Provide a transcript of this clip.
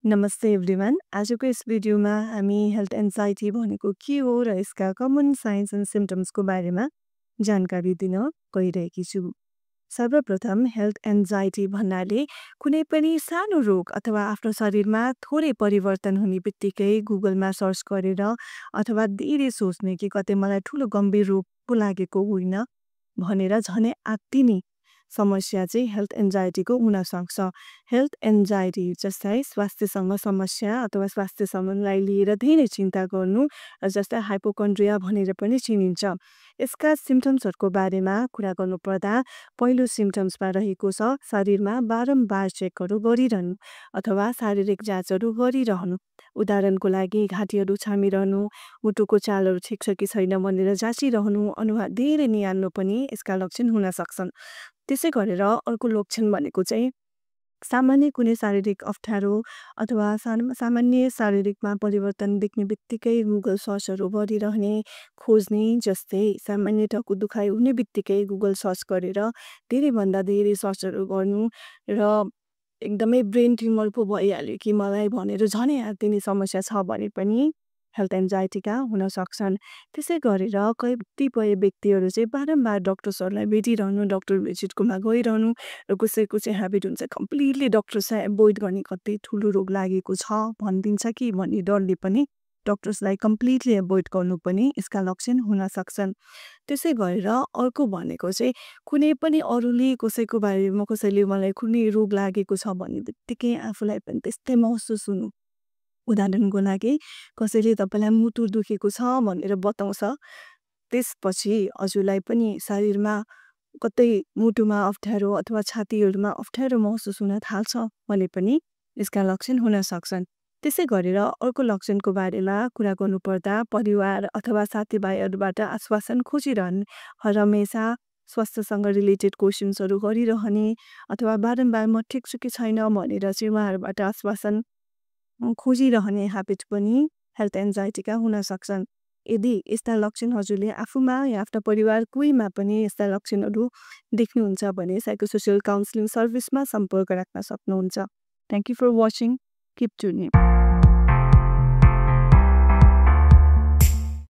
नमस्ते एभ्रिवान। आजको यस भिडियोमा हामी हेल्थ एन्जाइटी भनेको के हो र यसका कमन साइन्स एन्ड सिम्पटम्सको बारेमा जानकारी दिन गइरहेकी छु। सर्वप्रथम हेल्थ एन्जाइटी भन्नाले कुनै पनि सानो रोग अथवा आफ्नो शरीरमा थोरै परिवर्तन हुने बित्तिकै गुगलमा सर्च गरेर अथवा धेरै सोच्ने कि कतै मलाई ठुलो गम्भीर रोग पो लागेको होइन भनेर झनै आत्तिने समस्या चाहिँ हेल्थ एन्जाइटीको हुन सक्छ। हेल्थ एन्जाइटी जस्तै स्वास्थ्यसँग समस्या अथवा स्वास्थ्यसँगलाई लिएर धेरै चिन्ता गर्नु जस्तै हाइपोकन्ड्रिया भनेर पनि चिनिन्छ। यसका सिम्पटम्सहरूको बारेमा कुरा गर्नुपर्दा पहिलो सिम्पटम्समा रहेको छ शरीरमा बारम्बार चेकहरू गरिरहनु अथवा शारीरिक जाँचहरू गरिरहनु। उदाहरणको लागि घाँटीहरू छामिरहनु, मुटुको चालहरू ठिक छ कि छैन भनेर जाँचिरहनु, अनुहार धेरै निहाल्नु पनि यसका लक्षण हुन सक्छन्। त्यसै गरेर अर्को लक्षण भनेको चाहिँ सामान्य कुनै शारीरिक अप्ठ्यारो अथवा सामान्य शारीरिकमा परिवर्तन देख्ने बित्तिकै गुगल सर्चहरू गरिरहने, खोज्ने जस्तै सामान्य टाउको दुखाइ हुने बित्तिकै गुगल सर्च गरेर धेरैभन्दा धेरै सर्चहरू गर्नु र एकदमै ब्रेन ट्युमर पो भइहाल्यो कि मलाई भनेर झनै आत्तिने समस्या छ भने पनि हेल्थ एन्जाइटीका हुन सक्छन्। त्यसै गरेर कतिपय व्यक्तिहरू चाहिँ बारम्बार डक्टर्सहरूलाई भेटिरहनु, डक्टर भिजिटकोमा गइरहनु र कसैको चाहिँ ह्याबिट हुन्छ कम्प्लिटली डक्टर्सलाई एभोइड गर्ने कतै ठुलो रोग लागेको छ भनिदिन्छ कि भन्ने डरले पनि डक्टर्सलाई कम्प्लिटली एभोइड गर्नु पनि यसका लक्षण हुन सक्छन्। त्यसै गरेर अर्को भनेको चाहिँ कुनै पनि अरूले कसैको बारेमा कसैले मलाई कुनै रोग लागेको छ भन्ने बित्तिकै आफूलाई पनि त्यस्तै महसुस हुनु। उदाहरणको लागि कसैले तपाईँलाई मुटु दुखेको छ भनेर बताउँछ, त्यसपछि हजुरलाई पनि शरीरमा कतै मुटुमा अप्ठ्यारो अथवा छातीहरूमा अप्ठ्यारो महसुस हुन थाल्छ भने पनि यसका लक्षण हुन सक्छन्। त्यसै गरेर अर्को लक्षणको बारेमा कुरा गर्नुपर्दा परिवार अथवा साथीभाइहरूबाट आश्वासन खोजिरहने, हमेसा स्वास्थ्यसँग रिलेटेड क्वेसन्सहरू गरिरहने अथवा बारम्बार म ठिक छु कि छैन भनेर चाहिँ उहाँहरूबाट आश्वासन खोजिरहने ह्याबिट पनि हेल्थ एन्जाइटीका हुन सक्छन्। यदि यस्ता लक्षण हजुरले आफूमा या आफ्ना परिवार कोहीमा पनि यस्ता लक्षणहरू देख्नुहुन्छ भने साइकोसोसियल काउन्सिलिङ सर्भिसमा सम्पर्क राख्न सक्नुहुन्छ। Thank you for watching. Keep tuning.